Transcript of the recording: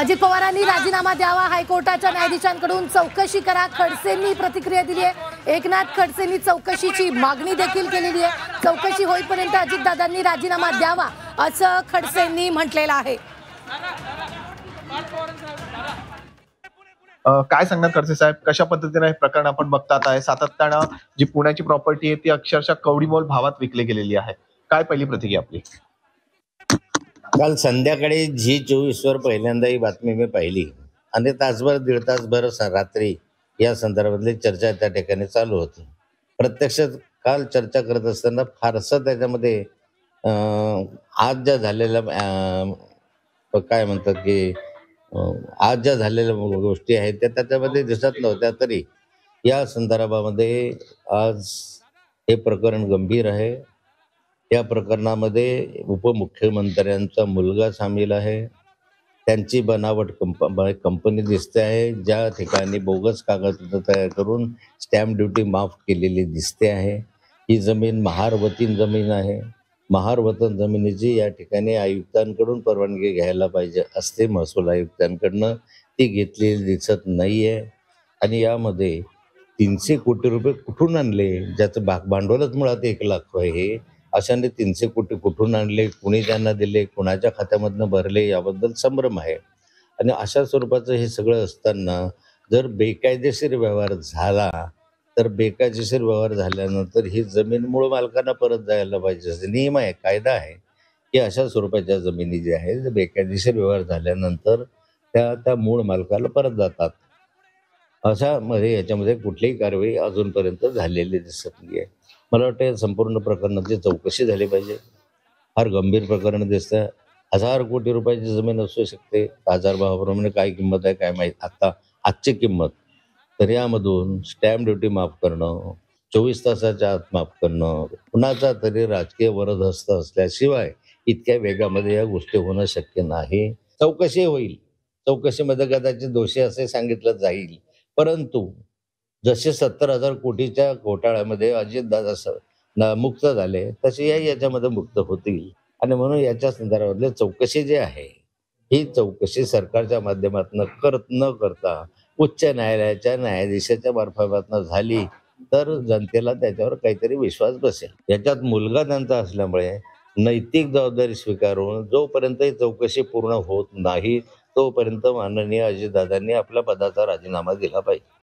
अजित पवारांनी राजीनामा द्यावा, हायकोर्टाच्या न्यायाधीशांकडून चौकशी करा, खडसेंनी प्रतिक्रिया दिली आहे। एकनाथ खडसेंनी चौकशीची मागणी देखील केलेली आहे। चौकशी होईपर्यंत अजितदादांनी राजीनामा द्यावा असं खडसेंनी म्हटलेलं आहे। काय सांगणार खडसे साहेब, कशा पद्धतीने हे प्रकरण आपण बघतात आहे? सातत्यानं जी पुण्याची प्रॉपर्टी आहे ती अक्षरशः कवडीमोल भावात विकली गेलेली आहे। काय पहिली प्रतिक्रिया आपली? काल संध्याकाळी G24 वर पहिल्यांदा ही बातमी मी पाहिली आणि तासभर दीड तासभर रात्री या संदर्भातली चर्चा त्या ठिकाणी चालू होती। प्रत्यक्षात काल चर्चा करत असताना फारसं त्याच्यामध्ये आज ज्या झालेल्या काय म्हणतात की आज ज्या झालेल्या गोष्टी आहेत त्या त्याच्यामध्ये दिसत नव्हत्या, तरी या संदर्भामध्ये आज हे प्रकरण गंभीर आहे। या प्रकरणामध्ये उपमुख्यमंत्र्यांचा मुलगा सामील आहे। त्यांची बनावट कंपनी दिसते आहे, ज्या ठिकाणी बोगस कागदपत्र तयार करून स्टॅम्प ड्युटी माफ केलेली दिसते आहे। ही जमीन महार वतीन जमीन आहे। महार वतन जमिनीची या ठिकाणी आयुक्तांकडून परवानगी घ्यायला पाहिजे असते, महसूल आयुक्तांकडनं, ती घेतलेली दिसत नाही आहे। आणि यामध्ये 300 कोटी रुपये कुठून आणले, ज्याचं भांडवलच मुळात 1 लाख आहे, अशाने 300 कोटी कुठून आणले, कुणी त्यांना दिले, कुणाच्या खात्यामधनं भरले, याबद्दल संभ्रम आहे। आणि अशा स्वरूपाचं हे सगळं असताना जर बेकायदेशीर व्यवहार झाला तर बेकायदेशीर व्यवहार झाल्यानंतर ही जमीन मूळ मालकांना परत जायला पाहिजे, असे नियम आहे, कायदा आहे की अशा स्वरूपाच्या जमिनी ज्या आहेत बेकायदेशीर व्यवहार झाल्यानंतर त्या मूळ मालकाला परत जातात। अशामध्ये याच्यामध्ये कुठलीही कारवाई अजूनपर्यंत झालेली दिसत नाही आहे। मला वाटतं संपूर्ण प्रकरणाची चौकशी झाली पाहिजे। फार गंभीर प्रकरण दिसतं। 1000 कोटी रुपयाची जमीन असू शकते, बाजारभावाप्रमाणे काय किंमत आहे काय माहीत आता आजची किंमत, तर यामधून स्टॅम्प ड्युटी माफ करणं, 24 तासाच्या आत माफ करणं, कुणाचा तरी राजकीय वरदहस्त असल्याशिवाय इतक्या वेगामध्ये या गोष्टी होणं शक्य नाही। चौकशी होईल, चौकशीमध्ये कदाचित दोषी असे सांगितलं जाईल, परंतु जसे 70,000 कोटीच्या घोटाळ्यामध्ये अजितदादा मुक्त झाले तसे याच्यामध्ये मुक्त होतील। आणि म्हणून याच्या संदर्भातली चौकशी जी आहे ही चौकशी सरकारच्या माध्यमातून न करता उच्च न्यायालयाच्या न्यायाधीशाच्या मार्फत झाली तर जनतेला त्याच्यावर काहीतरी विश्वास बसेल। याच्यात मुलगा त्यांचा असल्यामुळे नैतिक जबाबदारी स्वीकारून जोपर्यंत ही चौकशी पूर्ण होत नाही तोपर्यंत माननीय अजितदादांनी आपल्या पदाचा राजीनामा दिला पाहिजे।